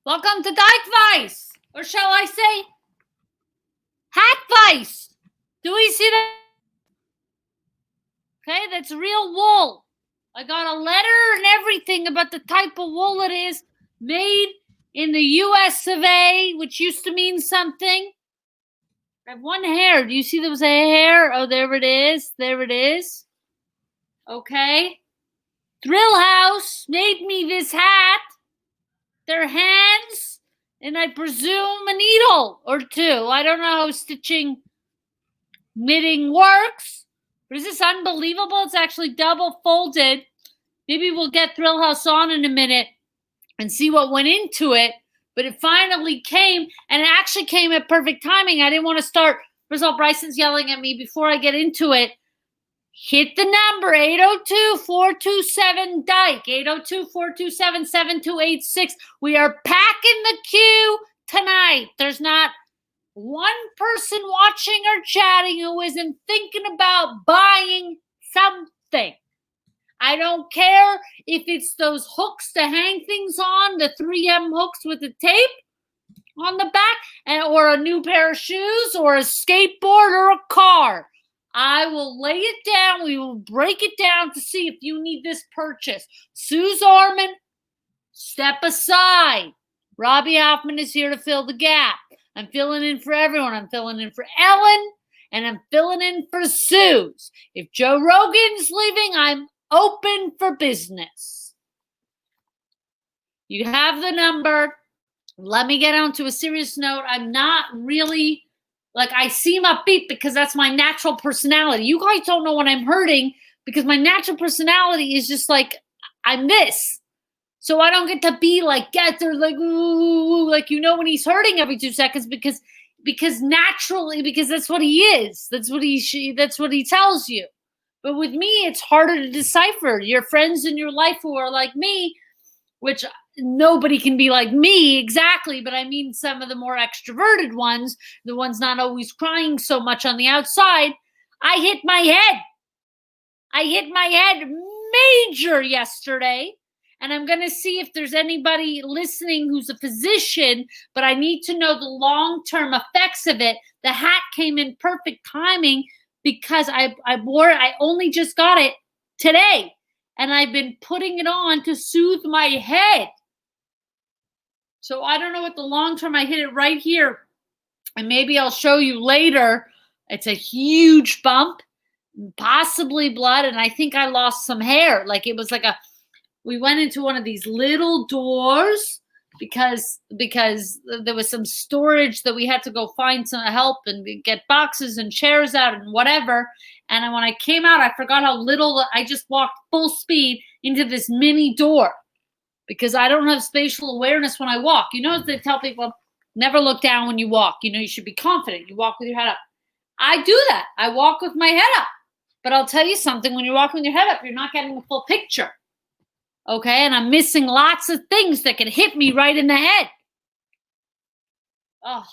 Welcome to Dykevice, or shall I say, Hatvice. Do we see that? Okay, that's real wool. I got a letter and everything about the type of wool it is, made in the U.S. of A., which used to mean something. I have one hair. Do you see there was a hair? Oh, there it is. There it is. Okay. Thrill House made me this hat. Their hands, and I presume a needle or two. I don't know how knitting works, but is this unbelievable? It's actually double folded. Maybe we'll get Thrill House on in a minute and see what went into it. But it finally came, and it actually came at perfect timing. I didn't want to start. First of all, Bryson's yelling at me before I get into it. Hit the number, 802-427-DYKE, 802-427-7286. We are packing the queue tonight. There's not one person watching or chatting who isn't thinking about buying something. I don't care if it's those hooks to hang things on, the 3M hooks with the tape on the back, or a new pair of shoes, or a skateboard, or a car. I will lay it down. We will break it down to see if you need this purchase. Suze Orman, step aside. Robby Hoffman is here to fill the gap. I'm filling in for everyone. I'm filling in for Ellen, and I'm filling in for Suze. If Joe Rogan's leaving, I'm open for business. You have the number. Let me get on to a serious note. I'm not really... I seem upbeat because that's my natural personality. You guys don't know when I'm hurting because my natural personality is just like, I'm this. So I don't get to be like Gethard, ooh, when he's hurting every 2 seconds because naturally, because that's what he is. That's what he tells you. But with me, it's harder to decipher. Your friends in your life who are like me, which nobody can be like me exactly, but I mean some of the more extroverted ones, the ones not always crying so much on the outside. I hit my head. Major yesterday, and I'm going to see if there's anybody listening who's a physician, but I need to know the long-term effects of it. The hat came in perfect timing because I wore it. I only just got it today, and I've been putting it on to soothe my head. So I don't know what the long term, I hit it right here. And maybe I'll show you later. It's a huge bump, possibly blood. And I think I lost some hair. We went into one of these little doors because there was some storage that we had to go find some help and get boxes and chairs out and whatever. And when I came out, I forgot how little, I just walked full speed into this mini door. Because I don't have spatial awareness when I walk. You know, they tell people, never look down when you walk. You know, you should be confident. You walk with your head up. I do that. I walk with my head up. But I'll tell you something. When you're walking with your head up, you're not getting the full picture. Okay? And I'm missing lots of things that can hit me right in the head. Oh.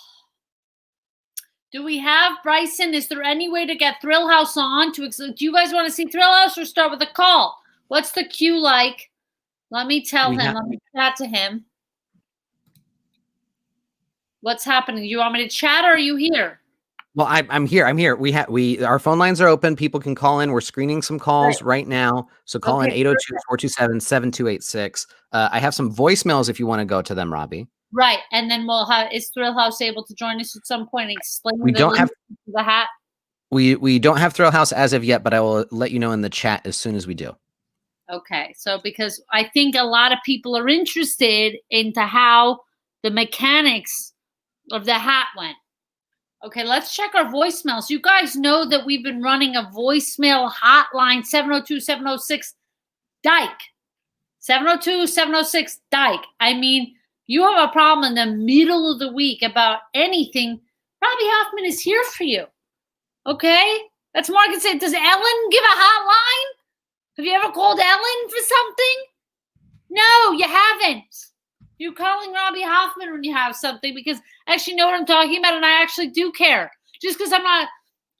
Do we have, Bryson, is there any way to get Thrill House on? Do you guys want to see Thrill House or start with a call? What's the queue like? Let me tell him. Let me chat to him. What's happening? Do you want me to chat or are you here? Well, I'm here. I'm here. Our phone lines are open. People can call in. We're screening some calls right now. So call in 802-427-7286. I have some voicemails if you want to go to them, Robby. Right. And then is Thrill House able to join us at some point and explain the hat? We don't have Thrill House as of yet, but I will let you know in the chat as soon as we do. Okay, so because I think a lot of people are interested into how the mechanics of the hat went. Okay, let's check our voicemails. You guys know that we've been running a voicemail hotline, 702-706-DYKE. 702-706-DYKE. I mean, you have a problem in the middle of the week about anything, Robby Hoffman is here for you. Okay? That's more I can say. Does Ellen give a hotline? Have you ever called Ellen for something? No, you haven't. You're calling Robby Hoffman when you have something because I actually know what I'm talking about and I actually do care. Just because I'm not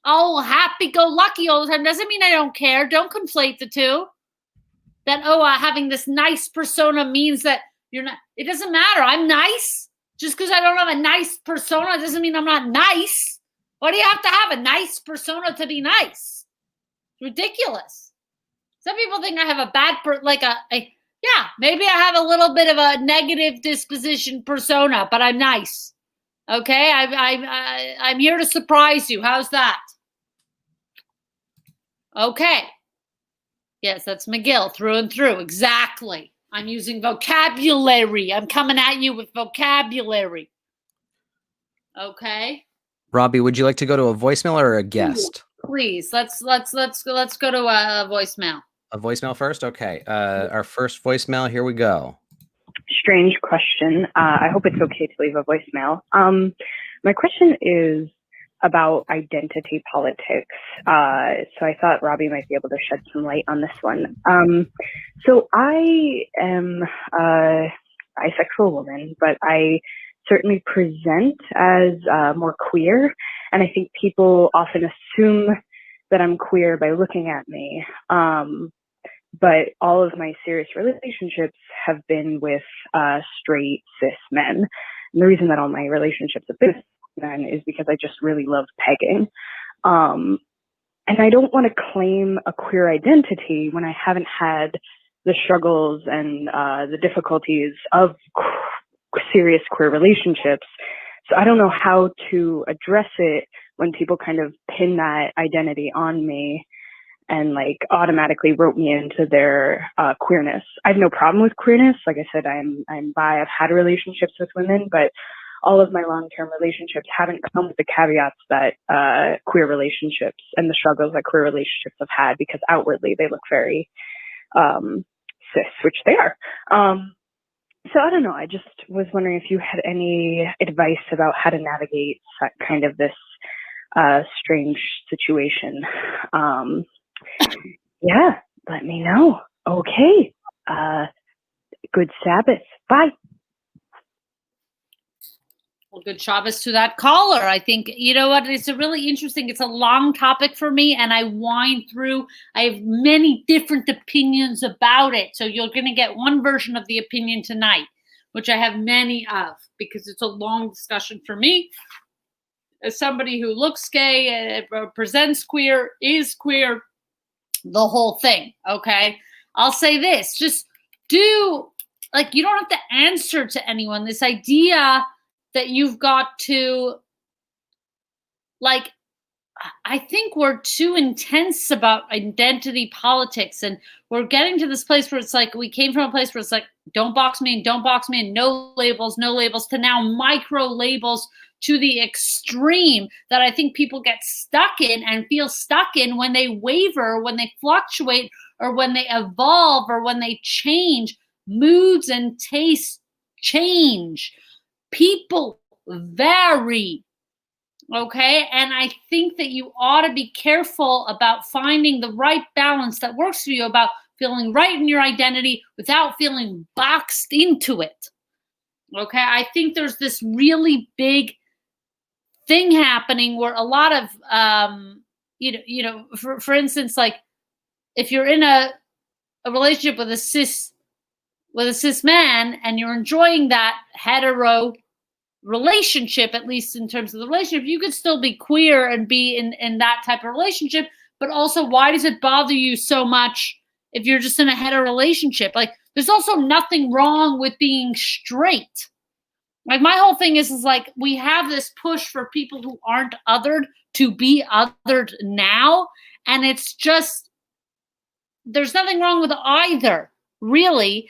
all happy-go-lucky all the time doesn't mean I don't care. Don't conflate the two. That, having this nice persona means that It doesn't matter. I'm nice. Just because I don't have a nice persona doesn't mean I'm not nice. Why do you have to have a nice persona to be nice? It's ridiculous. Some people think I have a bad, yeah, maybe I have a little bit of a negative disposition persona, but I'm nice. Okay, I'm here to surprise you. How's that? Okay. Yes, that's McGill through and through. Exactly. I'm using vocabulary. I'm coming at you with vocabulary. Okay. Robby, would you like to go to a voicemail or a guest? Please, let's go to a voicemail. A voicemail first? Okay. Our first voicemail, here we go. Strange question. I hope it's okay to leave a voicemail. My question is about identity politics. So I thought Robby might be able to shed some light on this one. So I am a bisexual woman, but I certainly present as more queer. And I think people often assume that I'm queer by looking at me. But all of my serious relationships have been with straight cis men. And the reason that all my relationships have been with men is because I just really love pegging. And I don't want to claim a queer identity when I haven't had the struggles and the difficulties of serious queer relationships. So I don't know how to address it when people kind of pin that identity on me and like automatically wrote me into their queerness. I have no problem with queerness. Like I said, I'm bi. I've had relationships with women, but all of my long-term relationships haven't come with the caveats that queer relationships and the struggles that queer relationships have had, because outwardly they look very cis, which they are. So I don't know. I just was wondering if you had any advice about how to navigate kind of this strange situation. Yeah, let me know. Okay. Good Sabbath. Bye. Well, good Shabbos to that caller. I think, you know what, it's a really interesting, it's a long topic for me, and I wind through, I have many different opinions about it. So you're going to get one version of the opinion tonight, which I have many of, because it's a long discussion for me. As somebody who looks gay, presents queer, is queer, the whole thing, okay? I'll say this, just you don't have to answer to anyone. This idea that you've got to, I think we're too intense about identity politics, and we're getting to this place where it's like, we came from a place where it's like, don't box me in, no labels, to now micro labels to the extreme that I think people get stuck in and feel stuck in when they waver, when they fluctuate, or when they evolve, or when they change. Moods and tastes change. People vary. Okay. And I think that you ought to be careful about finding the right balance that works for you, about feeling right in your identity without feeling boxed into it. Okay. I think there's this really big thing happening where a lot of, for instance, like if you're in a relationship with a cis man and you're enjoying that hetero relationship, at least in terms of the relationship, you could still be queer and be in that type of relationship. But also, why does it bother you so much if you're just in a hetero relationship? Like, there's also nothing wrong with being straight. Like, my whole thing is like, we have this push for people who aren't othered to be othered now. And it's just, there's nothing wrong with either, really.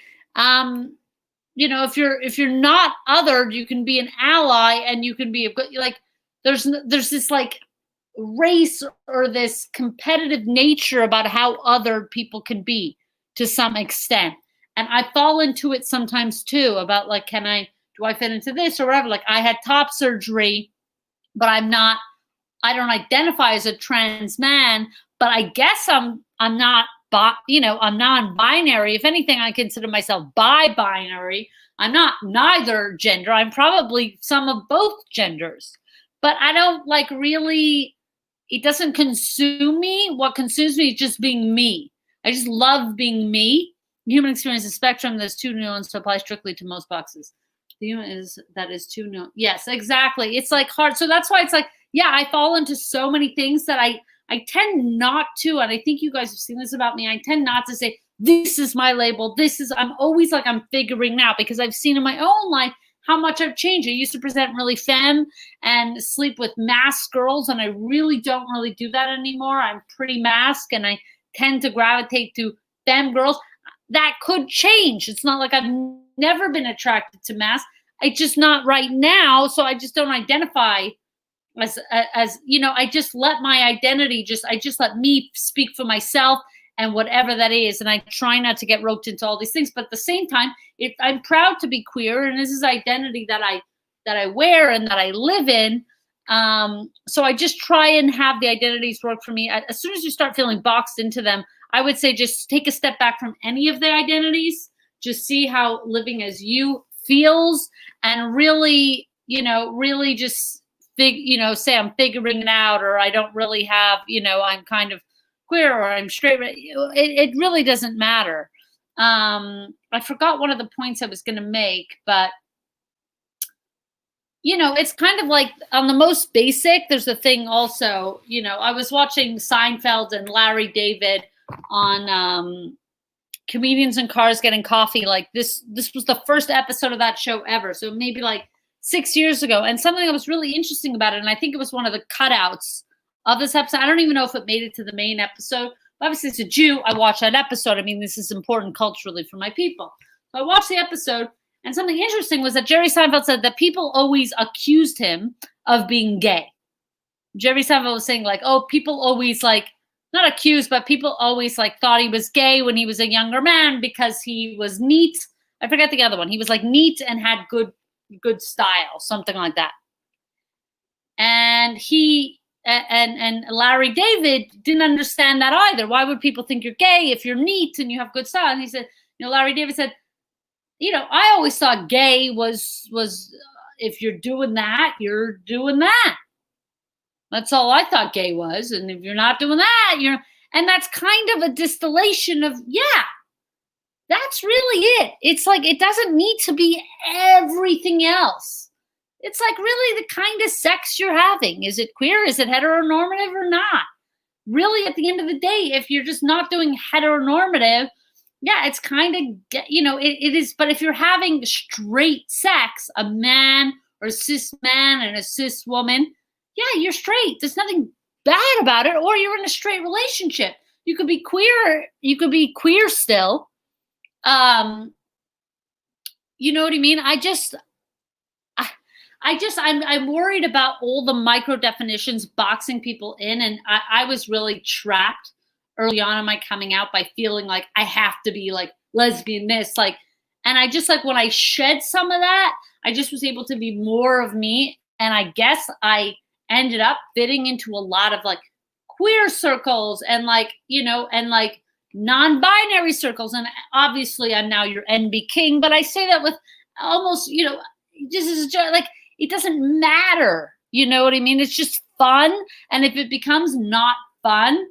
If you're not othered, you can be an ally, and you can be there's this like race or this competitive nature about how othered people can be to some extent. And I fall into it sometimes too, about like, do I fit into this or whatever? Like, I had top surgery, but I don't identify as a trans man, but I guess I'm not, I'm non-binary. If anything, I consider myself bi-binary. I'm not neither gender. I'm probably some of both genders. But I don't really, it doesn't consume me. What consumes me is just being me. I just love being me. human experience is spectrum. There's two nuance to apply strictly to most boxes. The human is too nuance. Yes, exactly. It's like hard. So that's why it's like, yeah, I fall into so many things that I tend not to, and I think you guys have seen this about me. I tend not to say, this is my label. I'm always like, I'm figuring out, because I've seen in my own life how much I've changed. I used to present really femme and sleep with masked girls, and I really don't really do that anymore. I'm pretty masked, and I tend to gravitate to femme girls. That could change. It's not like I've never been attracted to masks. It's just not right now, so I just don't identify as you know, I just let my identity I just let me speak for myself and whatever that is. And I try not to get roped into all these things, but at the same time, I'm proud to be queer, and this is identity that I wear and that I live in. So I just try and have the identities work for me. As soon as you start feeling boxed into them, I would say just take a step back from any of the identities, just see how living as you feels, and really, really just say I'm figuring it out, or I don't really have, I'm kind of queer, or I'm straight. It really doesn't matter. I forgot one of the points I was going to make, but it's kind of like on the most basic, there's a thing also, I was watching Seinfeld and Larry David on Comedians in Cars Getting Coffee. Like this was the first episode of that show ever. So maybe like 6 years ago. And something that was really interesting about it, and I think it was one of the cutouts of this episode. I don't even know if it made it to the main episode. Obviously, as a Jew, I watched that episode. I mean, this is important culturally for my people. So I watched the episode, and something interesting was that Jerry Seinfeld said that people always accused him of being gay. Jerry Seinfeld was saying like, oh, people always like, not accused, but people always like thought he was gay when he was a younger man because he was neat. I forget the other one. He was like neat and had good style, something like that. And and Larry David didn't understand that either. Why would people think you're gay if you're neat and you have good style? And he said, Larry David said, I always thought gay was if you're doing that, you're doing that. That's all I thought gay was. And if you're not doing that, and that's kind of a distillation of, yeah, that's really it. It's like, it doesn't need to be everything else. It's like really the kind of sex you're having. Is it queer? Is it heteronormative or not? Really, at the end of the day, if you're just not doing heteronormative, yeah, it's kind of, it is. But if you're having straight sex, a man or a cis man and a cis woman, yeah, you're straight. There's nothing bad about it. Or you're in a straight relationship. You could be queer. You could be queer still. You know what I mean? I'm worried about all the micro definitions boxing people in. And I was really trapped early on in my coming out by feeling like I have to be like lesbian this, like, and I just like when I shed some of that, I just was able to be more of me. And I guess I ended up fitting into a lot of like queer circles and like, and like non-binary circles. And obviously I'm now your NB king, but I say that with almost, this is just like, it doesn't matter. You know what I mean? It's just fun. And if it becomes not fun,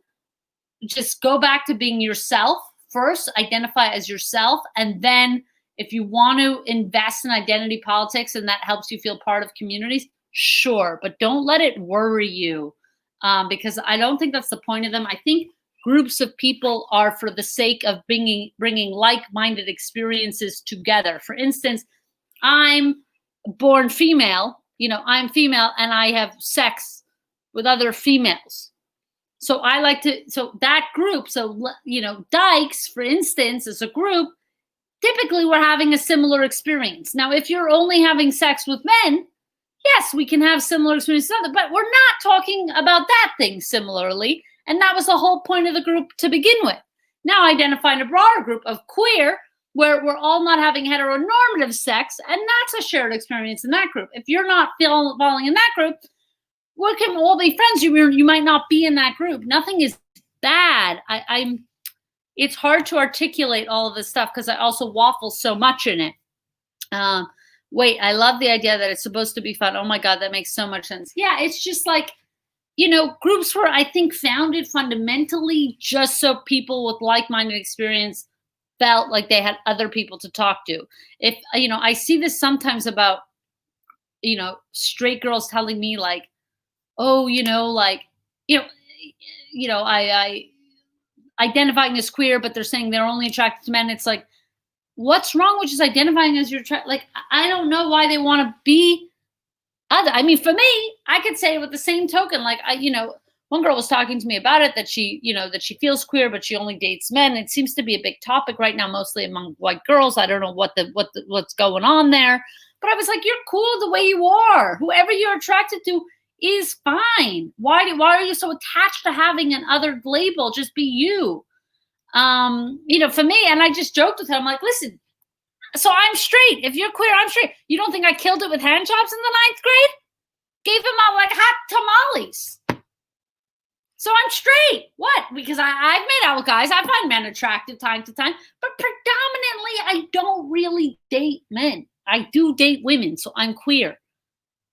just go back to being yourself first, identify as yourself. And then if you want to invest in identity politics and that helps you feel part of communities, sure, but don't let it worry you, because I don't think that's the point of them. I think groups of people are for the sake of bringing like-minded experiences together. For instance, I'm born female, I'm female and I have sex with other females. So I like so that group, Dykes, for instance, as a group, typically we're having a similar experience. Now, if you're only having sex with men, yes, we can have similar experiences, but we're not talking about that thing similarly. And that was the whole point of the group to begin with. Now identifying a broader group of queer, where we're all not having heteronormative sex, and that's a shared experience in that group. If you're not falling in that group, we can all be friends. You might not be in that group. Nothing is bad. It's hard to articulate all of this stuff because I also waffle so much in it. Wait, I love the idea that it's supposed to be fun. Oh my God, that makes so much sense. Yeah, it's just like, groups were, I think, founded fundamentally just so people with like-minded experience felt like they had other people to talk to. If, I see this sometimes about, straight girls telling me like, oh, I identifying as queer, but they're saying they're only attracted to men. It's like, what's wrong with just identifying as like, I don't know why they want to be other. I mean, for me, I could say with the same token, like, one girl was talking to me about it, that she feels queer, but she only dates men. It seems to be a big topic right now, mostly among white girls. I don't know what's going on there, but I was like, you're cool the way you are. Whoever you're attracted to is fine. Why are you so attached to having an other label? Just be you. For me, and I just joked with her. I'm like, listen, so I'm straight. If you're queer, I'm straight. You don't think I killed it with hand jobs in the 9th grade? Gave him out like hot tamales. So I'm straight. What? Because I've made out with guys. I find men attractive time to time, but predominantly I don't really date men. I do date women, so I'm queer.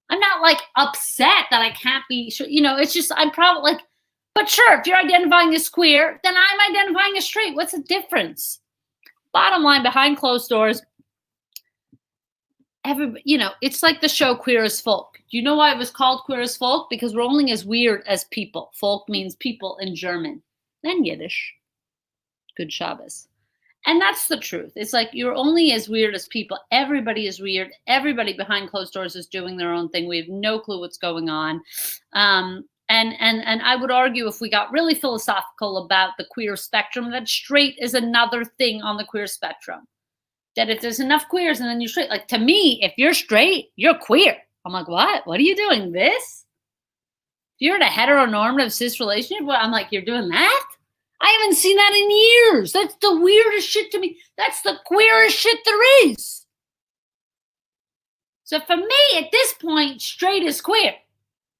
I'm not like upset that I can't be sure. It's just, I'm probably like, but sure, if you're identifying as queer, then I'm identifying as straight. What's the difference? Bottom line, behind closed doors, everybody, it's like the show Queer as Folk. Do you know why it was called Queer as Folk? Because we're only as weird as people. Folk means people in German, then Yiddish. Good Shabbos. And that's the truth. It's like, you're only as weird as people. Everybody is weird. Everybody behind closed doors is doing their own thing. We have no clue what's going on. And I would argue, if we got really philosophical about the queer spectrum, that straight is another thing on the queer spectrum. That if there's enough queers and then you're straight, like, to me, if you're straight, you're queer. I'm like, what? What are you doing? This? If you're in a heteronormative cis relationship, well, I'm like, you're doing that? I haven't seen that in years. That's the weirdest shit to me. That's the queerest shit there is. So for me, at this point, straight is queer.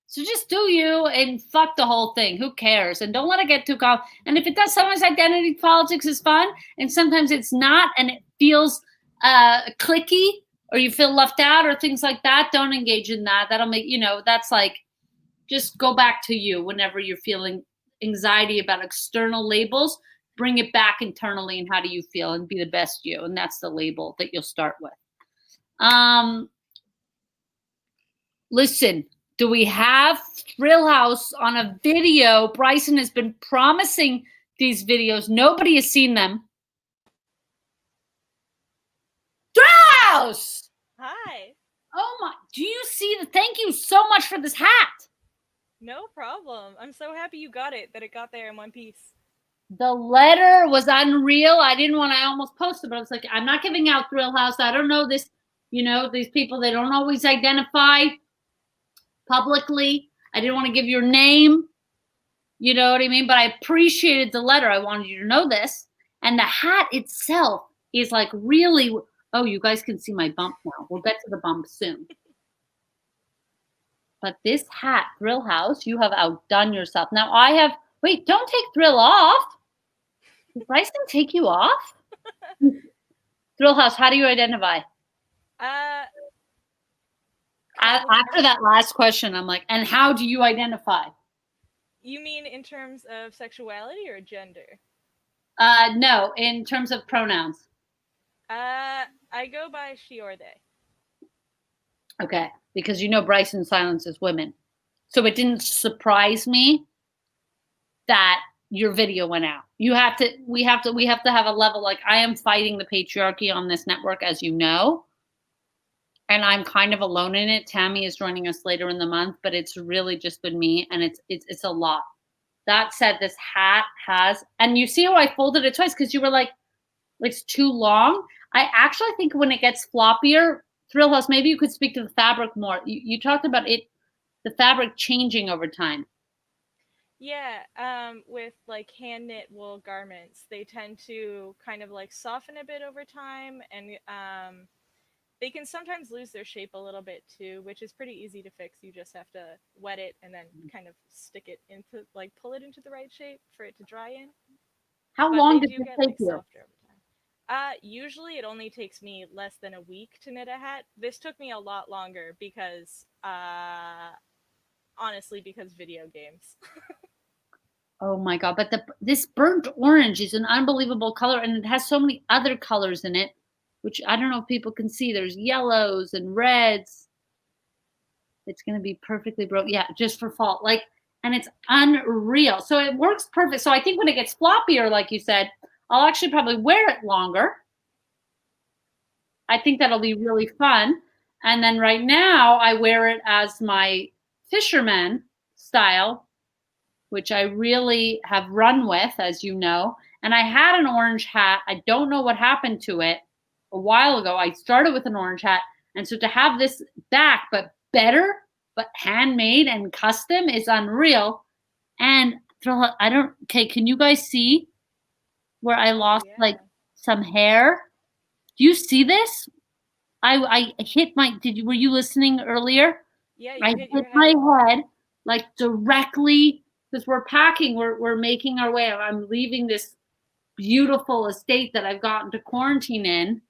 So just do you and fuck the whole thing. Who cares? And don't let it get too common. And if it does, sometimes identity politics is fun, and sometimes it's not, and it feels cliquey, or you feel left out, or things like that. Don't engage in that. That'll make, that's like, just go back to you whenever you're feeling anxiety about external labels. Bring it back internally, and how do you feel, and be the best you. And that's the label that you'll start with. Listen. Do we have Thrill House on a video? Bryson has been promising these videos. Nobody has seen them. Thrill House! Hi. Oh my, do you see thank you so much for this hat. No problem. I'm so happy you got it, that it got there in one piece. The letter was unreal. I almost posted, but I was like, I'm not giving out Thrill House. I don't know this, these people, they don't always identify publicly. I didn't want to give your name. You know what I mean? But I appreciated the letter. I wanted you to know this. And the hat itself is like really, oh, you guys can see my bump now. We'll get to the bump soon. But this hat, Thrill House, you have outdone yourself. Now wait, don't take Thrill off. Did Bryson take you off? Thrill House, how do you identify? After that last question, I'm like, and how do you identify? You mean in terms of sexuality or gender? No, in terms of pronouns. I go by she or they. Okay, because Bryson silences women. So it didn't surprise me that your video went out. We have to have a level, like, I am fighting the patriarchy on this network, as you know. And I'm kind of alone in it. Tammy is joining us later in the month, but it's really just been me, and it's a lot. That said, this hat has, and you see how I folded it twice, because you were like, it's too long. I actually think when it gets floppier, Thrill House, maybe you could speak to the fabric more. You talked about the fabric changing over time. Yeah, with like hand knit wool garments, they tend to kind of like soften a bit over time, and they can sometimes lose their shape a little bit too, which is pretty easy to fix. You just have to wet it and then kind of stick it into, like, pull it into the right shape for it to dry in. How long did it take you? Softer over time. Usually it only takes me less than a week to knit a hat. This took me a lot longer because, honestly, because video games. Oh my God. But this burnt orange is an unbelievable color, and it has so many other colors in it, which I don't know if people can see. There's yellows and reds. It's going to be perfectly broke. Yeah, just for fall. Like, and it's unreal. So it works perfect. So I think when it gets floppier, like you said, I'll actually probably wear it longer. I think that'll be really fun. And then right now I wear it as my fisherman style, which I really have run with, as you know. And I had an orange hat. I don't know what happened to it a while ago. I started with an orange hat. And so to have this back, but better, but handmade and custom is unreal. And okay, can you guys see where I lost like some hair? Do you see this? I hit were you listening earlier? Yeah, I hit my head like directly, because we're packing, we're making our way. I'm leaving this beautiful estate that I've gotten to quarantine in.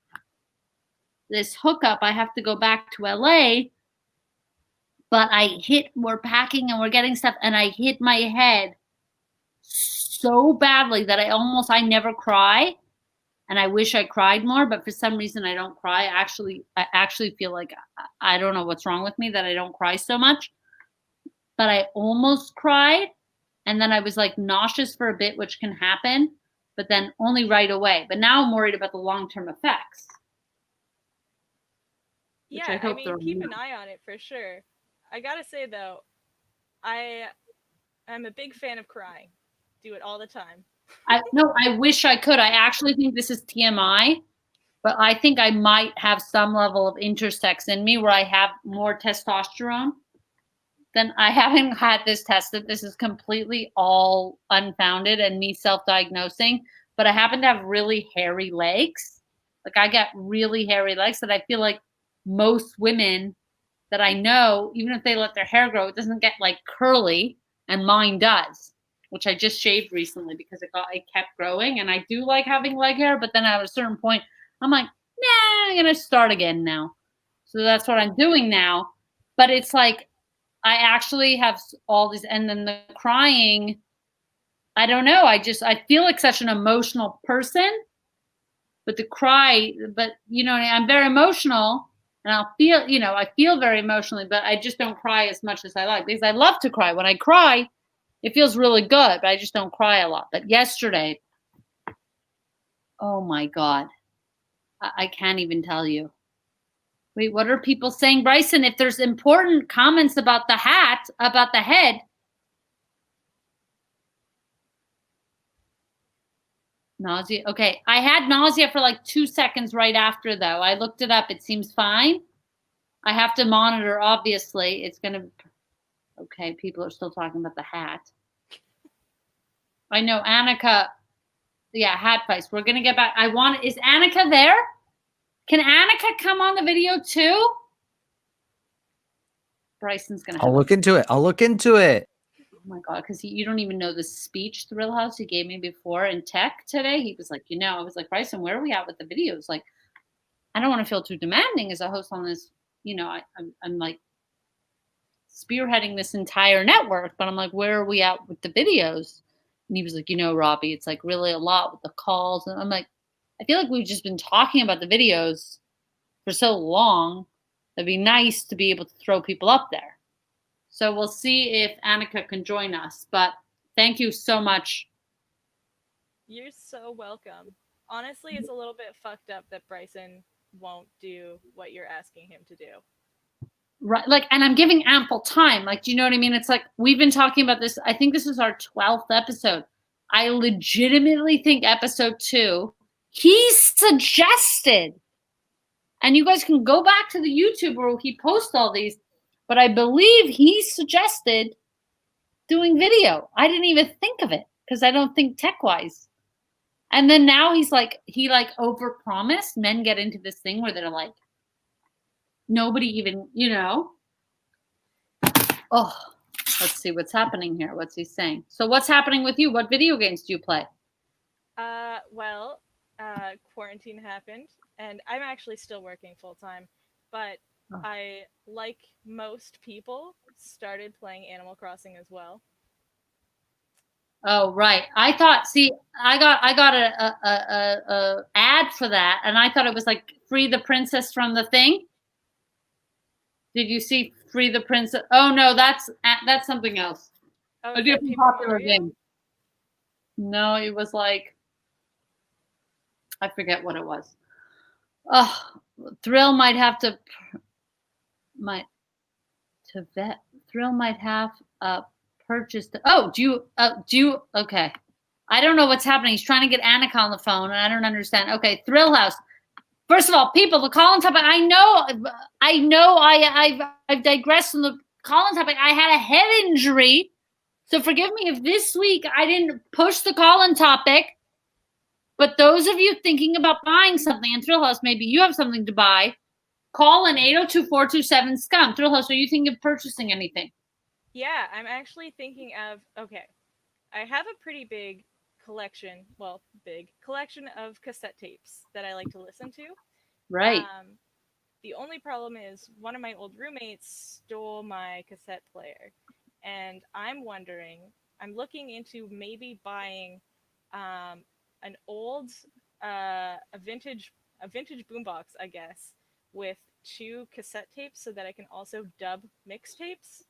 This hookup, I have to go back to LA, but we're packing and we're getting stuff, and I hit my head so badly that I never cry. And I wish I cried more, but for some reason I don't cry. I actually feel like I don't know what's wrong with me that I don't cry so much. But I almost cried, and then I was like nauseous for a bit, which can happen, but then only right away. But now I'm worried about the long-term effects. Yeah, I mean, keep an eye on it for sure. I gotta say though, I'm a big fan of crying. Do it all the time. I wish I could. I actually think this is TMI, but I think I might have some level of intersex in me where I have more testosterone. Then I haven't had this tested. This is completely all unfounded and me self-diagnosing, but I happen to have really hairy legs. Like I got really hairy legs that I feel like most women that I know, even if they let their hair grow, it doesn't get like curly, and mine does, which I just shaved recently because it kept growing, and I do like having leg hair, but then at a certain point, I'm like, nah, I'm gonna start again now. So that's what I'm doing now. But it's like I actually have all these, and then the crying, I don't know. I feel like such an emotional person, but I'm very emotional, and I feel very emotionally, but I just don't cry as much as I like, because I love to cry. When I cry, it feels really good, but I just don't cry a lot. But yesterday, oh my God, I can't even tell you. Wait, what are people saying, Bryson? If there's important comments about the hat, about the head. Nausea. Okay. I had nausea for like 2 seconds right after, though. I looked it up. It seems fine. I have to monitor, obviously. It's going to. Okay. People are still talking about the hat. I know Annika. Yeah, Hatvice. We're going to get back. Is Annika there? Can Annika come on the video too? Bryson's going to. I'll look into it. Oh my God, because you don't even know the speech Thrill House he gave me before in tech today. He was like, I was like, Bryson, where are we at with the videos? Like, I don't want to feel too demanding as a host on this. I'm like spearheading this entire network, but I'm like, where are we at with the videos? And he was like, Robby, it's like really a lot with the calls. And I'm like, I feel like we've just been talking about the videos for so long. It'd be nice to be able to throw people up there. So we'll see if Annika can join us. But thank you so much. You're so welcome. Honestly, it's a little bit fucked up that Bryson won't do what you're asking him to do. Right. Like, and I'm giving ample time. Like, do you know what I mean? It's like, we've been talking about this. I think this is our 12th episode. I legitimately think episode 2, he suggested, and you guys can go back to the YouTube where he posts all these, but I believe he suggested doing video. I didn't even think of it because I don't think tech-wise. And then now he overpromised. Men get into this thing where they're like, nobody even, Oh, let's see what's happening here. What's he saying? So what's happening with you? What video games do you play? Quarantine happened, and I'm actually still working full-time, but I, like most people, started playing Animal Crossing as well. Oh, right. I thought. See, I got a ad for that, and I thought it was like free the princess from the thing. Did you see free the princess? Oh no, that's something else. Oh, A is that different Paper popular Mario? game. No, it was like I forget what it was. Oh, Thrill might have to vet. Thrill might have purchased. Oh, do you? Okay, I don't know what's happening. He's trying to get Annika on the phone, and I don't understand. Okay, Thrill House. First of all, people, the call-in topic. I know. I've digressed from the call-in topic. I had a head injury, so forgive me if this week I didn't push the call-in topic. But those of you thinking about buying something in Thrill House, maybe you have something to buy. Call in 802-427-SCUM. Thrill House, are you thinking of purchasing anything? Yeah, I'm actually thinking of, okay, I have a pretty big collection of cassette tapes that I like to listen to. Right. The only problem is one of my old roommates stole my cassette player, and I'm looking into maybe buying an old a vintage boombox, I guess, with 2 cassette tapes so that I can also dub mixtapes.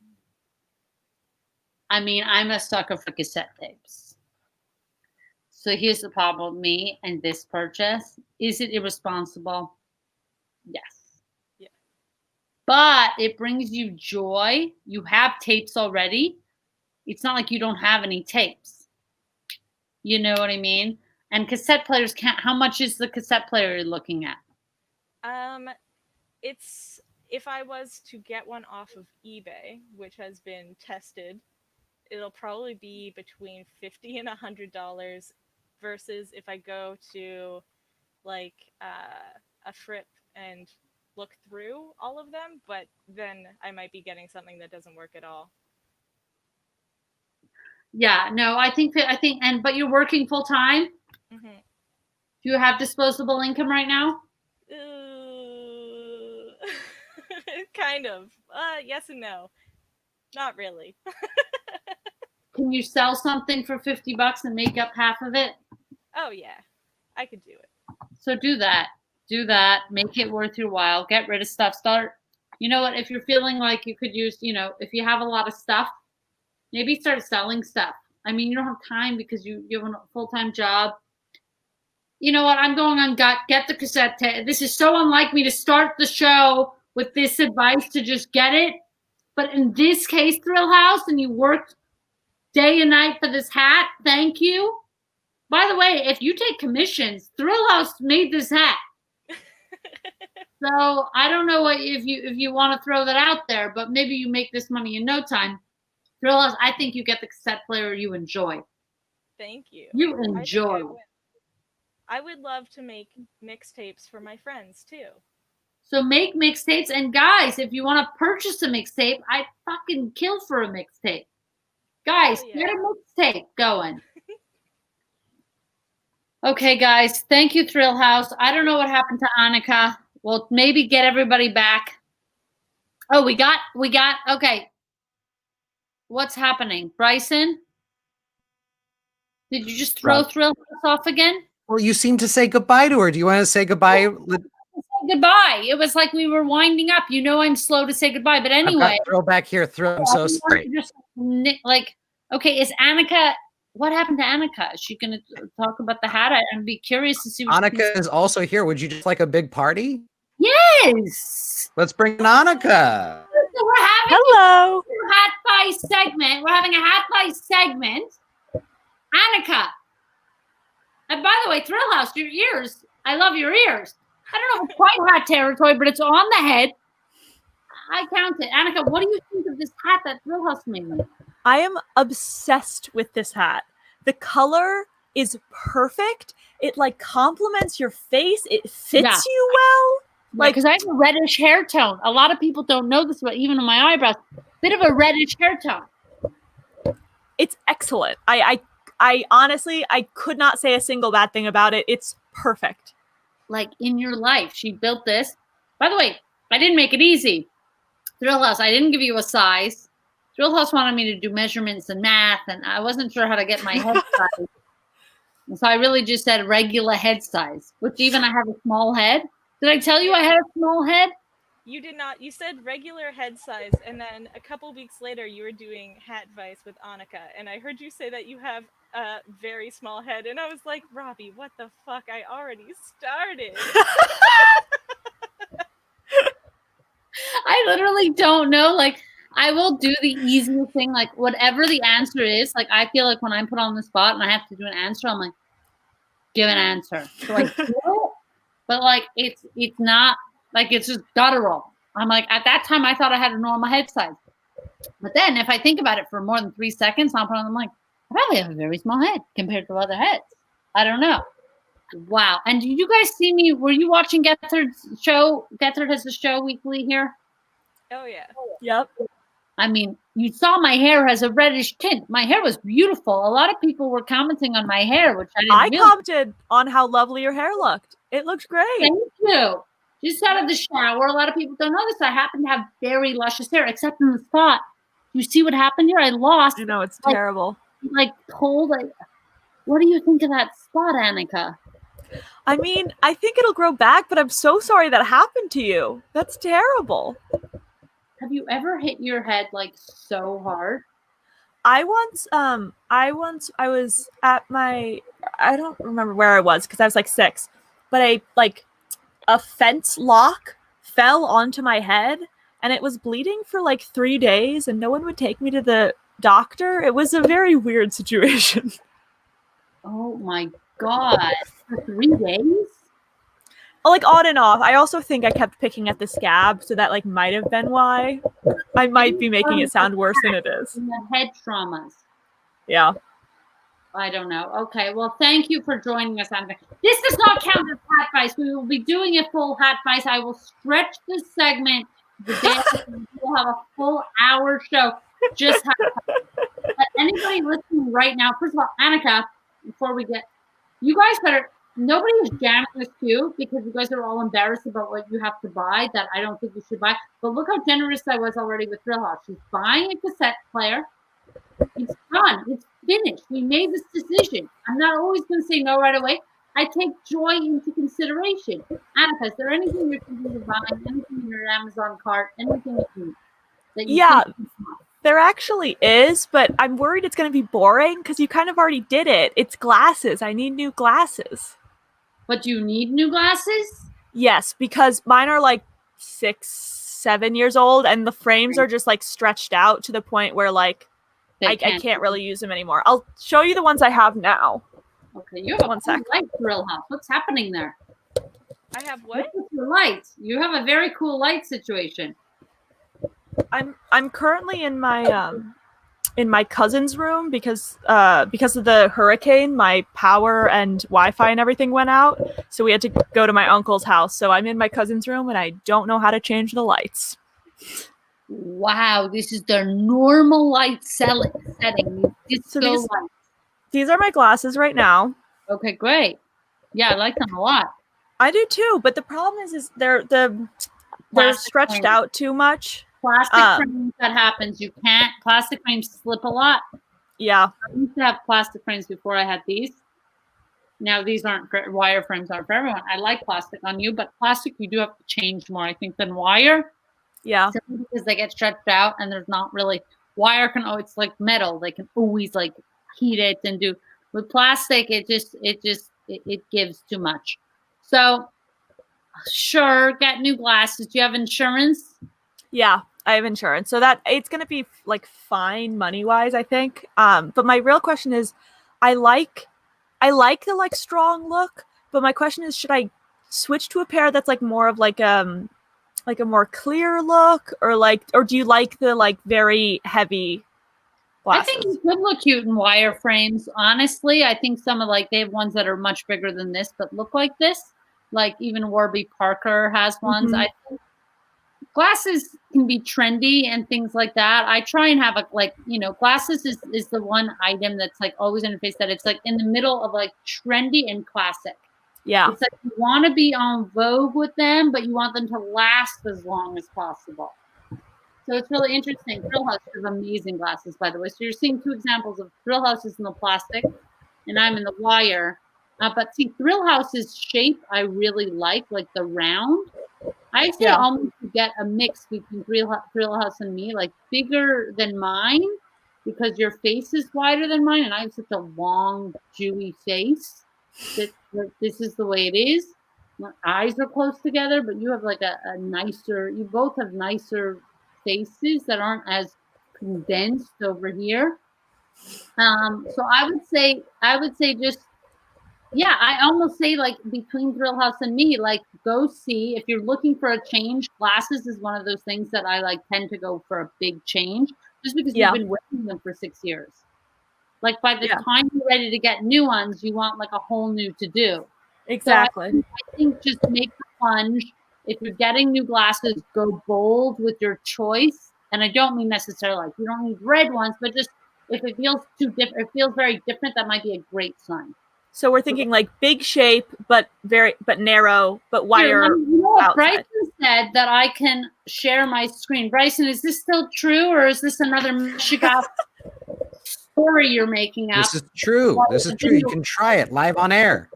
I mean, I'm a sucker for cassette tapes. So here's the problem with me and this purchase. Is it irresponsible? Yes. Yeah. But it brings you joy. You have tapes already. It's not like you don't have any tapes. You know what I mean? And cassette players how much is the cassette player you're looking at? It's, if I was to get one off of eBay, which has been tested, it'll probably be between $50 and $100 versus if I go to like a Fripp and look through all of them, but then I might be getting something that doesn't work at all. Yeah, no, I think, but you're working full time? Mm-hmm. Do you have disposable income right now? Kind of. Yes and no. Not really. Can you sell something for $50 and make up half of it? Oh yeah, I could do it. So do that. Do that. Make it worth your while. Get rid of stuff. Start. You know what? If you're feeling like you could use, if you have a lot of stuff, maybe start selling stuff. I mean, you don't have time because you have a full-time job. You know what? I'm going on gut. Get the cassette tape. This is so unlike me to start the show with this advice to just get it. But in this case, Thrill House, and you worked day and night for this hat, thank you. By the way, if you take commissions, Thrill House made this hat. So I don't know if you want to throw that out there, but maybe you make this money in no time. Thrill House, I think you get the cassette player you enjoy. Thank you. You enjoy. I would love to make mixtapes for my friends too. So make mixtapes, and guys, if you want to purchase a mixtape, I'd fucking kill for a mixtape. Guys, get a mixtape going. Okay, guys, thank you, Thrill House. I don't know what happened to Annika. We'll maybe get everybody back. Oh, we got, okay. What's happening? Bryson? Did you just throw Thrill House off again? Well, you seem to say goodbye to her. Do you want to say goodbye? Goodbye. It was like we were winding up. You know I'm slow to say goodbye, but anyway. Thrill back here. Thrill, I'm so sorry. Just okay, is Annika, what happened to Annika? Is she going to talk about the hat? I'd be curious to see. Annika is also here. Would you just like a big party? Yes. Let's bring in Annika. So we're having Hello. a hat buy segment. We're having a hat buy segment. Annika. And by the way, Thrill House, your ears. I love your ears. I don't know if it's quite hat territory, but it's on the head. I count it. Annika, what do you think of this hat that Thrill House made me? I am obsessed with this hat. The color is perfect. It complements your face. It fits you well. Because I have a reddish hair tone. A lot of people don't know this, but even on my eyebrows, bit of a reddish hair tone. It's excellent. I honestly, I could not say a single bad thing about it. It's perfect. Like in your life, she built this. By the way, I didn't make it easy. Thrill House, I didn't give you a size. Drill House wanted me to do measurements and math, and I wasn't sure how to get my head size. And so I really just said regular head size, which even I have a small head. Did I tell you I had a small head? You did not. You said regular head size, and then a couple weeks later, you were doing Hatvice with Annika, and I heard you say that you have a very small head, and I was like, Robby, what the fuck? I already started. I literally don't know. Like, I will do the easiest thing, like whatever the answer is. Like, I feel like when I'm put on the spot and I have to do an answer, I'm like, give an answer. So like, do it. But like, it's not like it's just guttural. I'm like, at that time, I thought I had a normal head size. But then, if I think about it for more than 3 seconds, I'm like, I probably have a very small head compared to other heads. I don't know. Wow. And did you guys see me? Were you watching Gethard's show? Gethard has a show weekly here. Oh, yeah. Yep. I mean, you saw my hair has a reddish tint. My hair was beautiful. A lot of people were commenting on my hair, which I didn't commented on how lovely your hair looked. It looked great. Thank you. Just out of the shower. A lot of people don't know this. I happen to have very luscious hair, except in the spot. You see what happened here? I lost. You know, it's terrible. Like pulled. What do you think of that spot, Annika? I mean, I think it'll grow back, but I'm so sorry that happened to you. That's terrible. Have you ever hit your head like so hard? I was at my, I don't remember where I was because I was like 6, but a fence lock fell onto my head and it was bleeding for like 3 days and no one would take me to the doctor. It was a very weird situation. Oh my God. For 3 days? Like on and off. I also think I kept picking at the scab, so that like might have been why. I might be making it sound worse than it is. Head traumas. Yeah. I don't know. Okay. Well, thank you for joining us, Annika. This does not count as Hatvice. We will be doing a full Hatvice. I will stretch this segment. The day we'll have a full hour show. Just anybody listening right now. First of all, Annika, before we get, you guys better. Nobody is jamming this queue because you guys are all embarrassed about what you have to buy that I don't think you should buy. But look how generous I was already with Drill House. She's buying a cassette player. It's done. It's finished. We made this decision. I'm not always going to say no right away. I take joy into consideration. Annika, is there anything you're thinking of buying? Anything in your Amazon cart? Anything that you there actually is, but I'm worried it's going to be boring because you kind of already did it. It's glasses. I need new glasses. But do you need new glasses? Yes, because mine are like 6, 7 years old and the frames are just like stretched out to the point where like I can't really use them anymore. I'll show you the ones I have now. Okay, you have one cool light, Drill House. What's happening there? I have what? What's your lights? You have a very cool light situation. I'm currently in my cousin's room because of the hurricane, my power and Wi-Fi and everything went out. So we had to go to my uncle's house. So I'm in my cousin's room and I don't know how to change the lights. Wow, this is their normal light setting. These are my glasses right now. Okay, great. Yeah, I like them a lot. I do too, but the problem is they're stretched frames out too much. Plastic frames, that happens. You can't. Plastic frames slip a lot. Yeah. I used to have plastic frames before I had these. Now these aren't wire frames aren't for everyone. I like plastic on you, but plastic you do have to change more, I think, than wire. Yeah. Simply because they get stretched out and there's not really wire can it's like metal. They can always like heat it and do with plastic it gives too much. So sure, get new glasses. Do you have insurance? Yeah, I have insurance. So that it's going to be like fine money-wise, I think. But my real question is I like the like strong look, but my question is should I switch to a pair that's like more of like a more clear look or do you like the like very heavy glasses? I think you could look cute in wire frames. Honestly, I think some of they have ones that are much bigger than this, but look like this. Like even Warby Parker has ones. Mm-hmm. I think glasses can be trendy and things like that. I try and have glasses is the one item that's like always in the face that it's like in the middle of like trendy and classic. Yeah. It's like you want to be on vogue with them, but you want them to last as long as possible. So it's really interesting. Thrill House has amazing glasses, by the way. So you're seeing two examples of Thrill House is in the plastic, and I'm in the wire. But see, Thrill House's shape I really like the round. I actually almost get a mix between Thrill House and me, like bigger than mine, because your face is wider than mine, and I have such a long, dewy face that this is the way it is. My eyes are close together, but you have like a nicer. You both have nicer faces that aren't as condensed over here. So I would say just. Yeah, I almost say like between Thrill House and me, like go see if you're looking for a change. Glasses is one of those things that I like tend to go for a big change, just because we've been wearing them for 6 years. Like by the time you're ready to get new ones, you want like a whole new to do. Exactly. So I think just make the plunge. If you're getting new glasses, go bold with your choice. And I don't mean necessarily like you don't need red ones, but just if it feels too different, it feels very different, that might be a great sign. So we're thinking like big shape, but narrow, but wider. Bryson said that I can share my screen. Bryson, is this still true, or is this another Michigan story you're making up? This is true. This is true. You can try it live on air.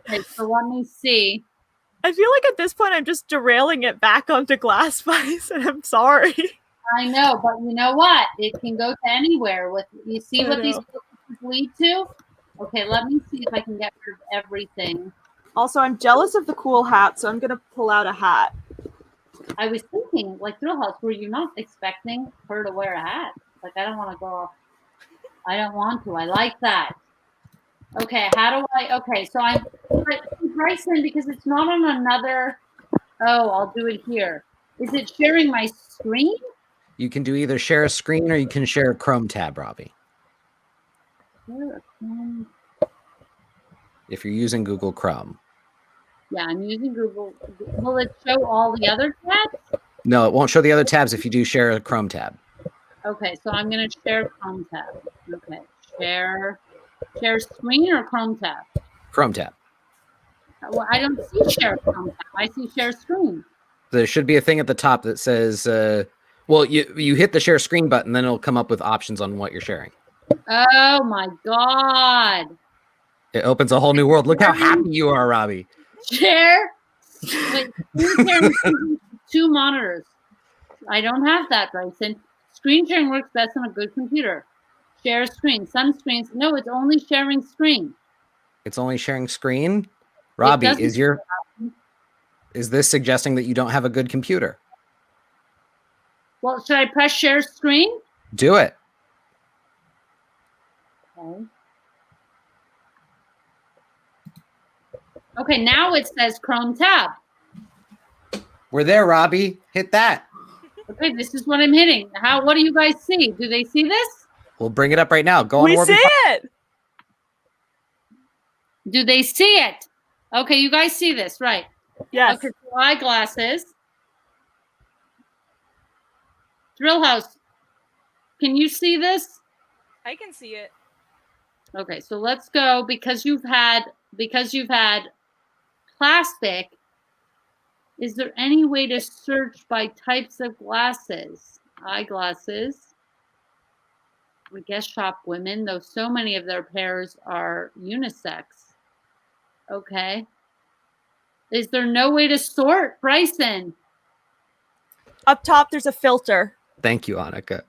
Okay, so let me see. I feel like at this point I'm just derailing it back onto Glassvice, and I'm sorry. I know, but you know what? It can go to anywhere. You see what these lead to? Okay, let me see if I can get rid of everything. Also, I'm jealous of the cool hat, so I'm going to pull out a hat. I was thinking, like, Thrill House, were you not expecting her to wear a hat? Like, I don't want to go off. I don't want to. I like that. Okay, how do I? Okay, so I'm Bryson, because it's not on another. Oh, I'll do it here. Is it sharing my screen? You can do either share a screen or you can share a Chrome tab, Robby. If you're using Google Chrome. Yeah, I'm using Google. Will it show all the other tabs? No, it won't show the other tabs if you do share a Chrome tab. Okay, so I'm going to share Chrome tab. Okay, share screen or Chrome tab? Chrome tab. Well, I don't see share Chrome tab. I see share screen. There should be a thing at the top that says, well, you hit the share screen button, then it'll come up with options on what you're sharing. Oh my God. It opens a whole new world. Look how happy you are, Robby. Share. Wait, two monitors. I don't have that, Bryson. Screen sharing works best on a good computer. Share screen. Some screens. No, it's only sharing screen. It's only sharing screen? Robby, is this suggesting that you don't have a good computer? Well, should I press share screen? Do it. Okay. Okay, now it says Chrome tab. We're there, Robby. Hit that. Okay, this is what I'm hitting. What do you guys see? Do they see this? We'll bring it up right now. Go on. We see it. Do they see it? Okay, you guys see this, right? Yes. Okay, so eyeglasses. Thrill House, can you see this? I can see it. Okay, so let's go because you've had plastic. Is there any way to search by types of glasses? Eyeglasses. I guess shop women, though so many of their pairs are unisex. Okay. Is there no way to sort, Bryson? Up top, there's a filter. Thank you, Annika.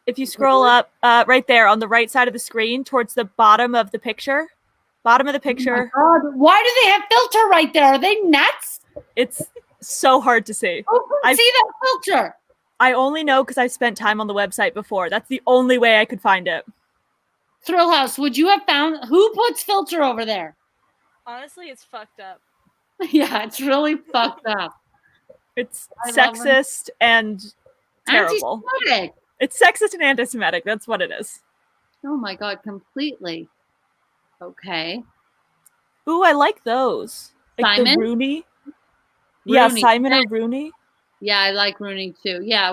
If you scroll up right there on the right side of the screen towards the bottom of the picture. Bottom of the picture. Oh my God. Why do they have filter right there? Are they nuts? It's so hard to see. Who can see that filter? I only know because I spent time on the website before. That's the only way I could find it. Thrill House, would you have found who puts filter over there? Honestly, it's fucked up. Yeah, it's really fucked up. It's sexist and terrible. Anti-Semitic. It's sexist and anti-Semitic. That's what it is. Oh my God, completely. Okay. Ooh, I like those. Like Simon? the Rooney. Yeah, Simon or Rooney. Yeah, I like Rooney too. Yeah,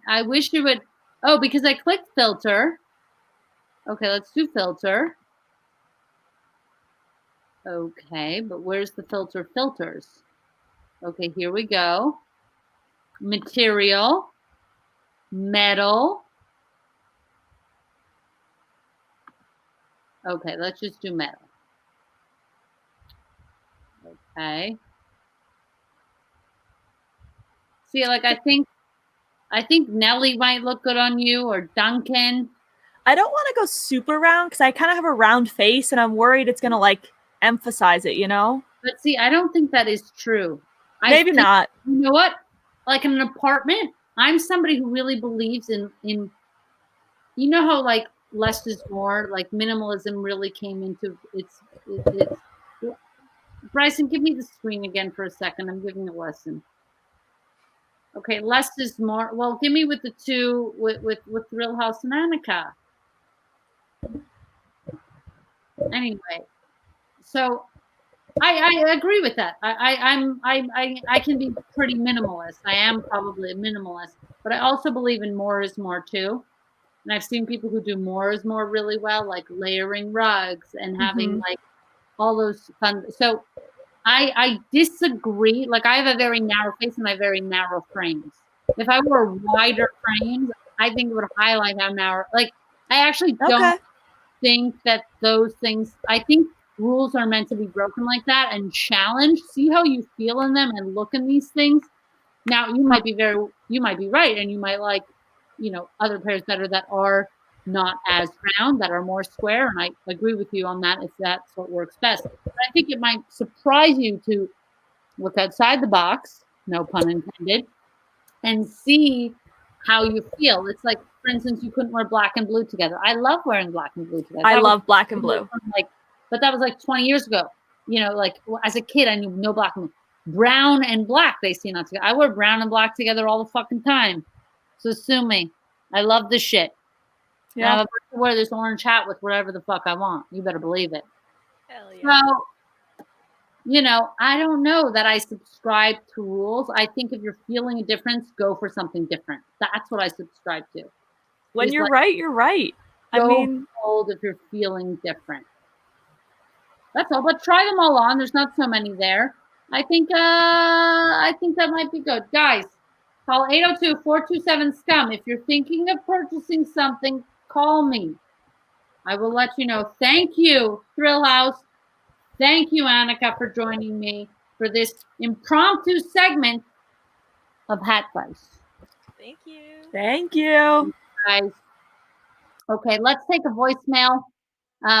I wish you would. Oh, because I clicked filter. Okay, let's do filter. Okay, but where's the filters? Okay, here we go. Material. metal. Okay, let's just do metal. Okay. See, like I think Nelly might look good on you, or Duncan. I don't want to go super round because I kind of have a round face and I'm worried it's gonna like emphasize it, you know? But see, I don't think that is true. Maybe not. You know what? Like in an apartment, I'm somebody who really believes in you know how like less is more, like minimalism really came into it's Bryson, give me the screen again for a second. I'm giving a lesson. Okay, less is more. Well, give me with the two with Thrill House and Annika. Anyway, so I agree with that. I can be pretty minimalist. I am probably a minimalist, but I also believe in more is more too. And I've seen people who do more is more really well, like layering rugs and having like all those fun. So I disagree. Like I have a very narrow face and I have very narrow frames. If I wore wider frames, I think it would highlight how narrow. Like I actually don't think that those things. I think rules are meant to be broken like that and challenged. See how you feel in them and look in these things. Now you might be right, and you might like, you know, other pairs better that are not as round, that are more square. And I agree with you on that if that's what works best. But I think it might surprise you to look outside the box, no pun intended, and see how you feel. It's like, for instance, you couldn't wear black and blue together. I love wearing black and blue together. I love black and blue. But that was like 20 years ago. You know, like as a kid, I knew no black and blue. Brown and black, they see not together. I wear brown and black together all the fucking time. So sue me. I love this shit. Yeah. I'm about to wear this orange hat with whatever the fuck I want. You better believe it. Hell yeah. So, you know, I don't know that I subscribe to rules. I think if you're feeling a difference, go for something different. That's what I subscribe to. When you're right, you're right. I mean, bold if you're feeling different. That's all. But try them all on. There's not so many there. I think that might be good. Guys, call 802-427-SCUM. If you're thinking of purchasing something, call me. I will let you know. Thank you, Thrill House. Thank you, Annika, for joining me for this impromptu segment of Hatvice. Thank you. Thank you. Guys. Okay, let's take a voicemail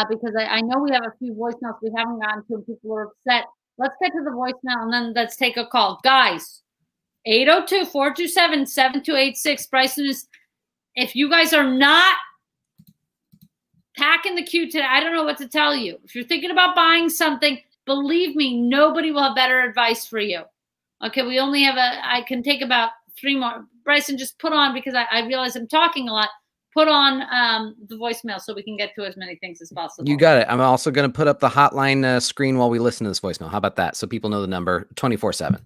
because I know we have a few voicemails we haven't gotten to and people are upset. Let's get to the voicemail and then let's take a call. Guys, 802-427-7286. Bryson is, if you guys are not packing the queue today, I don't know what to tell you. If you're thinking about buying something, believe me, nobody will have better advice for you. Okay, we only have I can take about 3 more. Bryson, just put on, because I realize I'm talking a lot. Put on the voicemail so we can get to as many things as possible. You got it. I'm also going to put up the hotline screen while we listen to this voicemail. How about that? So people know the number 24/7.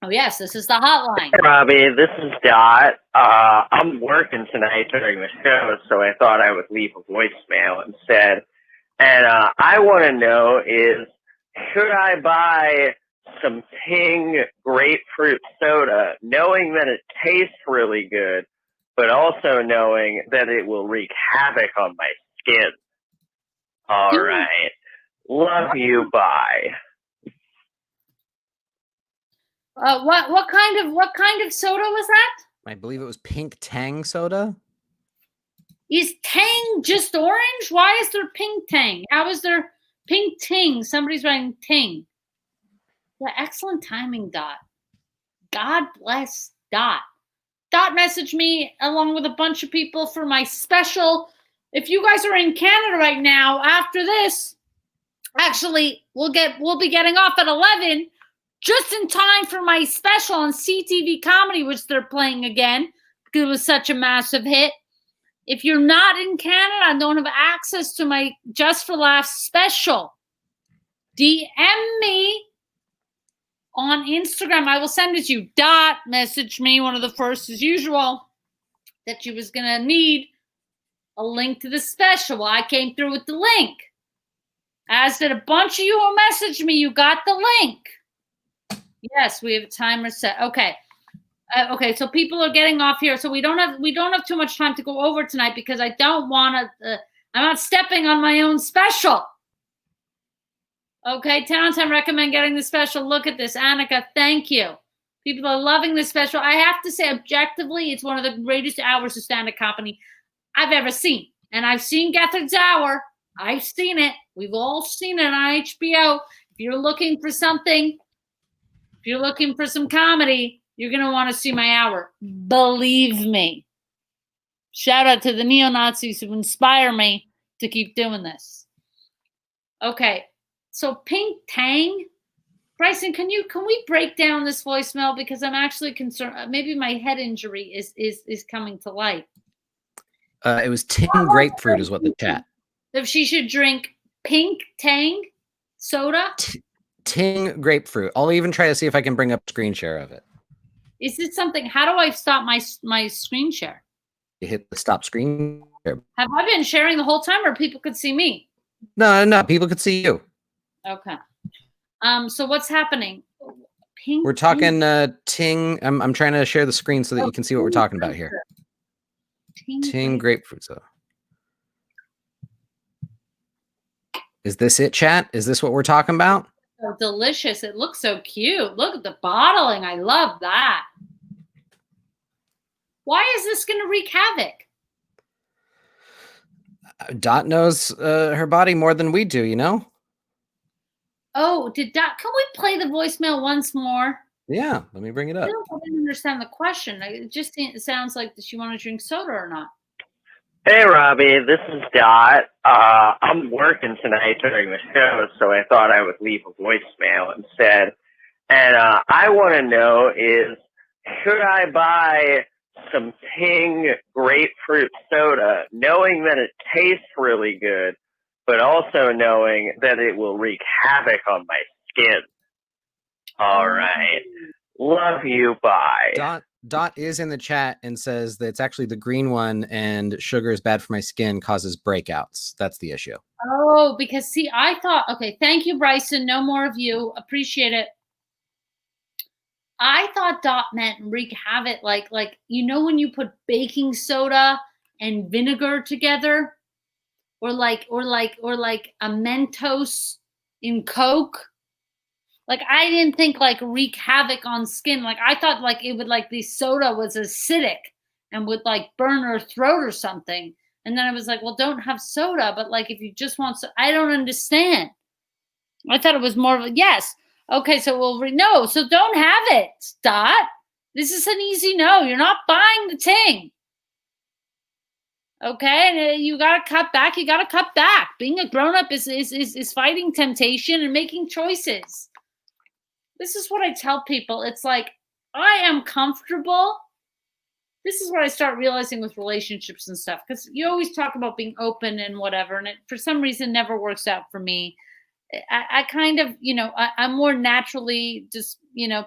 Oh, yes. This is the hotline. Hey, Robby, this is Dot. I'm working tonight during the show, so I thought I would leave a voicemail instead. And I want to know is, should I buy some Ting grapefruit soda, knowing that it tastes really good, but also knowing that it will wreak havoc on my skin? All right. Love you. Bye. What kind of soda was that? I believe it was pink Tang soda. Is Tang just orange? Why is there pink Tang? How is there pink Ting? Somebody's writing Ting. Yeah, excellent timing, Dot. God bless Dot. Dot messaged me along with a bunch of people for my special. If you guys are in Canada right now, after this, actually, we'll be getting off at 11, just in time for my special on CTV Comedy, which they're playing again because it was such a massive hit. If you're not in Canada and don't have access to my Just for Laughs special, DM me on Instagram. I will send it to you. Dot messaged me, one of the first as usual, that she was going to need a link to the special. Well, I came through with the link. As did a bunch of you who messaged me. You got the link. Yes, we have a timer set. Okay. Okay, so people are getting off here, so we don't have too much time to go over tonight because I don't want to. I'm not stepping on my own special. Okay, 10 out of 10 recommend getting the special. Look at this, Annika. Thank you. People are loving this special. I have to say, objectively, it's one of the greatest hours of stand-up comedy I've ever seen. And I've seen Gethard's Hour. I've seen it. We've all seen it on HBO. If you're looking for something, if you're looking for some comedy, you're going to want to see my hour. Believe me. Shout out to the neo-Nazis who inspire me to keep doing this. Okay. So Pink Tang, Bryson, can we break down this voicemail because I'm actually concerned. Maybe my head injury is coming to light. It was Ting grapefruit is what the chat. If she should drink Pink Tang soda. Ting grapefruit. I'll even try to see if I can bring up screen share of it. Is it something? How do I stop my screen share? You hit the stop screen share. Have I been sharing the whole time, or people could see me? No, people could see you. Okay. So what's happening? Pink We're talking Ting. I'm trying to share the screen so that you can see what we're talking about here. Ting grapefruit. So. Is this it, chat? Is this what we're talking about? So delicious. It looks so cute. Look at the bottling. I love that. Why is this going to wreak havoc? Dot knows her body more than we do, you know? Oh, can we play the voicemail once more? Yeah, let me bring it up. I didn't understand the question. It just sounds like, does she want to drink soda or not? Hey, Robbie, this is Dot. I'm working tonight during the show, so I thought I would leave a voicemail instead. And I want to know is, should I buy some Ting grapefruit soda, knowing that it tastes really good, but also knowing that it will wreak havoc on my skin? All right. Love you. Bye. Dot is in the chat and says that it's actually the green one and sugar is bad for my skin, causes breakouts. That's the issue. Oh, because see, I thought, okay, thank you, Bryson. No more of you. Appreciate it. I thought Dot meant wreak havoc, like when you put baking soda and vinegar together, or like a Mentos in Coke. Like, I didn't think like wreak havoc on skin. Like, I thought like it would the soda was acidic and would like burn her throat or something. And then I was like, well, don't have soda. But like, if you just want I don't understand. I thought it was more of a yes. Okay, so no. So don't have it, Dot. This is an easy no. You're not buying the Ting. Okay, and you gotta cut back. You gotta cut back. Being a grown-up is fighting temptation and making choices. This is what I tell people. It's like, I am comfortable. This is what I start realizing with relationships and stuff. Because you always talk about being open and whatever. And it, for some reason, never works out for me. I kind of, I'm more naturally just,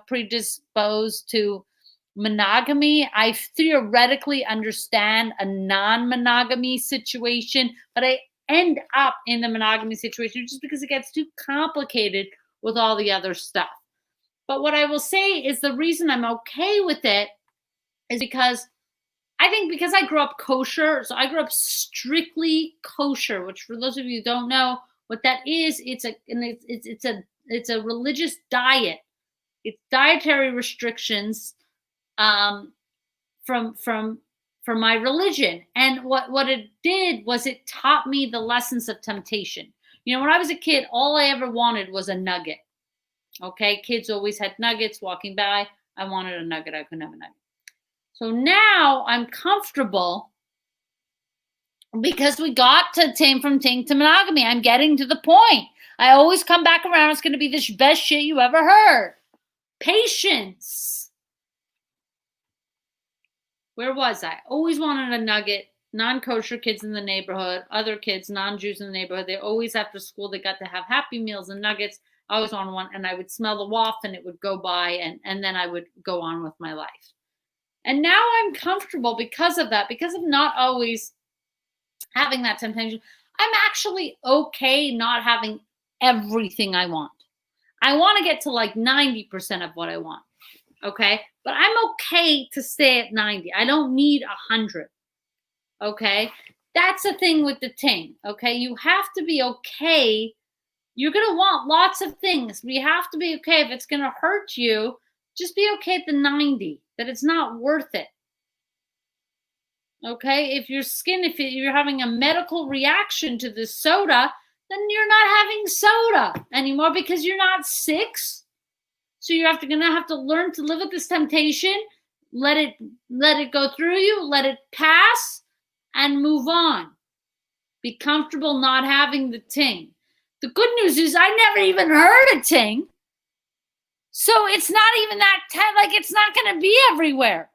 predisposed to monogamy. I theoretically understand a non-monogamy situation. But I end up in the monogamy situation just because it gets too complicated with all the other stuff. But what I will say is the reason I'm okay with it is because I grew up kosher. So I grew up strictly kosher, which for those of you who don't know what that is, it's a religious diet. It's dietary restrictions from my religion. And what it did was it taught me the lessons of temptation. When I was a kid, all I ever wanted was a nugget. Okay, kids always had nuggets walking by. I wanted a nugget. I couldn't have a nugget. So now I'm comfortable because we got to from Ting to monogamy. I'm getting to the point. I always come back around. It's going to be the best shit you ever heard. Patience. Where was I? Always wanted a nugget. Non-kosher kids in the neighborhood, other kids, non-Jews in the neighborhood. They always, after school, they got to have Happy Meals and nuggets. I was on one, and I would smell the waft, and it would go by, and then I would go on with my life. And now I'm comfortable because of that, because of not always having that temptation. I'm actually okay not having everything I want. I want to get to like 90% of what I want. Okay. But I'm okay to stay at 90. I don't need 100. Okay. That's the thing with the ting. Okay. You have to be okay. You're going to want lots of things. But you have to be okay. If it's going to hurt you, just be okay at the 90, that it's not worth it. Okay. If your skin, if you're having a medical reaction to the soda, then you're not having soda anymore because you're not 6. So you're gonna have to learn to live with this temptation, let it go through you, let it pass, and move on. Be comfortable not having the ting. The good news is I never even heard a ting. So it's not even that like it's not gonna be everywhere.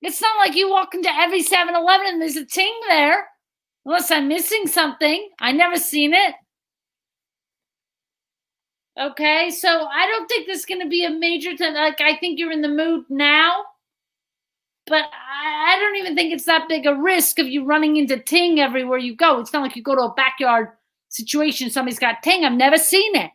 It's not like you walk into every 7-Eleven and there's a ting there. Unless I'm missing something. I never seen it. Okay, so I don't think this is going to be a major thing. Like, I think you're in the mood now, but I don't even think it's that big a risk of you running into ting everywhere you go. It's not like you go to a backyard situation, somebody's got ting. I've never seen it.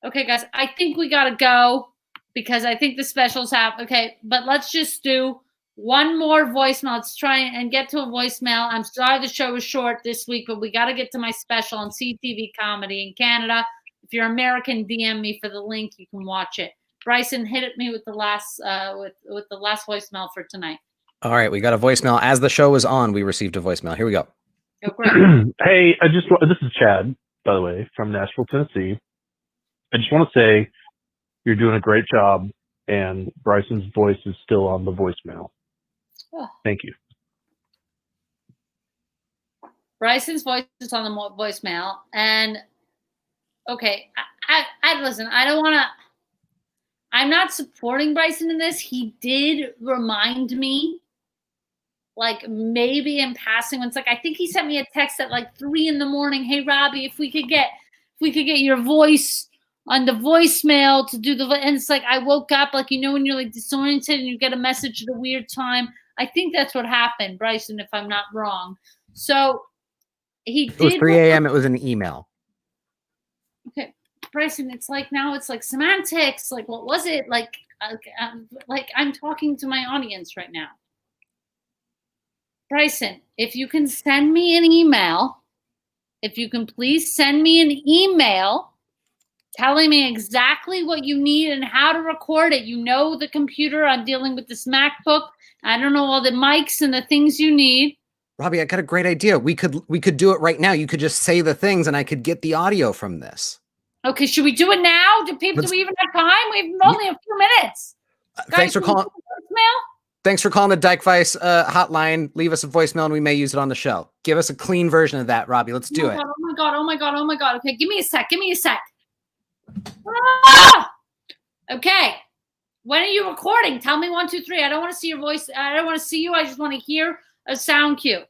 Okay, guys, I think we got to go because I think the specials have. Okay, but let's just do one more voicemail. Let's try and get to a voicemail. I'm sorry the show was short this week, but we got to get to my special on CTV Comedy in Canada. If you're American, DM me for the link. You can watch it. Bryson, hit me with the last with the last voicemail for tonight. All right, we got a voicemail. As the show was on, we received a voicemail. Here we go. Oh, great. Hey, this is Chad, by the way, from Nashville, Tennessee. I just want to say you're doing a great job, and Bryson's voice is still on the voicemail. Oh. Thank you. Bryson's voice is on the voicemail, and okay, I listen. I don't want to. I'm not supporting Bryson in this. He did remind me, like maybe in passing, when it's like I think he sent me a text at like 3 a.m. Hey Robby, if we could get your voice on the voicemail to do the, and it's like I woke up like when you're like disoriented and you get a message at a weird time. I think that's what happened, Bryson, if I'm not wrong. So he did. It was 3 a.m. It was an email. Okay, Bryson, it's like now it's like semantics. Like, what was it? Like I'm talking to my audience right now. Bryson, if you can send me an email, if you can please send me an email telling me exactly what you need and how to record it. You know the computer. I'm dealing with this MacBook. I don't know all the mics and the things you need. Robby, I got a great idea. We could do it right now. You could just say the things and I could get the audio from this. Okay, should we do it now? Do we even have time? We have only a few minutes. Thanks for calling. Thanks for calling the Dykevice hotline. Leave us a voicemail and we may use it on the show. Give us a clean version of that, Robby. Let's do it. Oh my God. Okay, give me a sec. Ah! Okay. When are you recording? Tell me 1, 2, 3. I don't want to see your voice. I don't want to see you. I just want to hear a sound cue.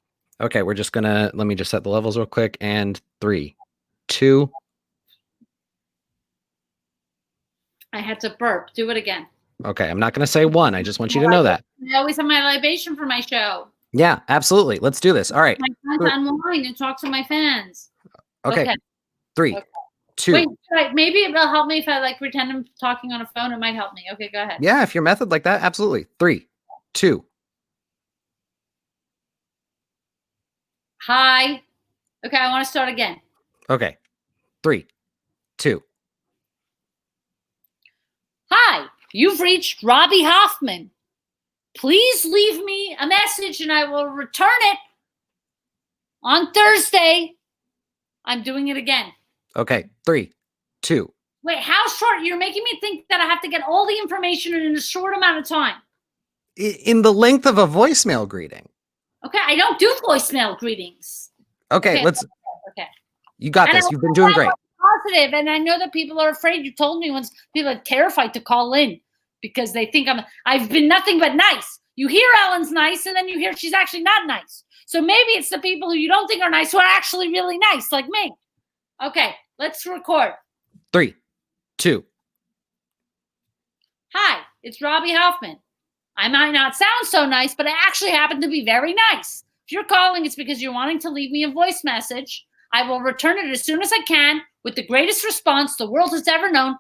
Okay, we're just gonna, let me just set the levels real quick. And 3, 2. I had to burp. Do it again. Okay, I'm not gonna say 1. I just want you to know that. I always have my libation for my show. Yeah, absolutely. Let's do this. All right. My fans online and talk to my fans. Okay. 3, 2. Wait, maybe it'll help me if I like pretend I'm talking on a phone. It might help me. Okay, go ahead. Yeah, if your method like that, absolutely. 3, 2. Hi. Okay, I want to start again. Okay. 3, 2. Hi, you've reached Robby Hoffman. Please leave me a message and I will return it on Thursday. I'm doing it again. Okay. 3, 2. Wait, how short? You're making me think that I have to get all the information in a short amount of time. In the length of a voicemail greeting. Okay, I don't do voicemail greetings. Okay, let's. Okay. You got this. You've been doing great. Positive, and I know that people are afraid. You told me once people are terrified to call in because they think I've been nothing but nice. You hear Ellen's nice, and then you hear she's actually not nice. So maybe it's the people who you don't think are nice who are actually really nice, like me. Okay, let's record. 3, 2. Hi, it's Robby Hoffman. I might not sound so nice, but I actually happen to be very nice. If you're calling, it's because you're wanting to leave me a voice message. I will return it as soon as I can with the greatest response the world has ever known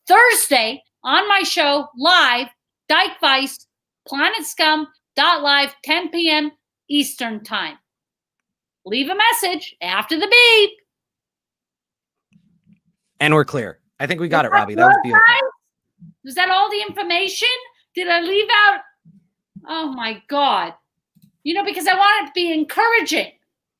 Thursday on my show live Dykevice, planetscum.live, 10 p.m. Eastern time. Leave a message after the beep. And we're clear. I think we got it, Robby. That was beautiful. Was that all the information? Did I leave out? Oh my God. You know, because I want it to be encouraging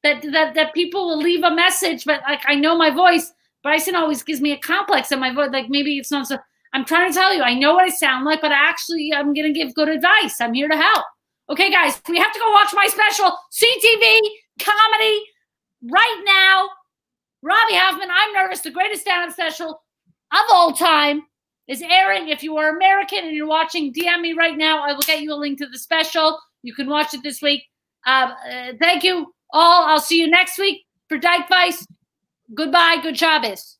that people will leave a message, but like I know my voice, Bryson always gives me a complex in my voice. Like maybe it's not so. I'm trying to tell you, I know what I sound like, but actually I'm going to give good advice. I'm here to help. Okay, guys, we have to go watch my special, CTV comedy, right now. Robby Hoffman, I'm Nervous, the greatest stand-up special of all time, is airing. If you are American and you're watching, DM me right now. I will get you a link to the special. You can watch it this week. Thank you all. I'll see you next week for Dykevice. Goodbye. Good Shabbos.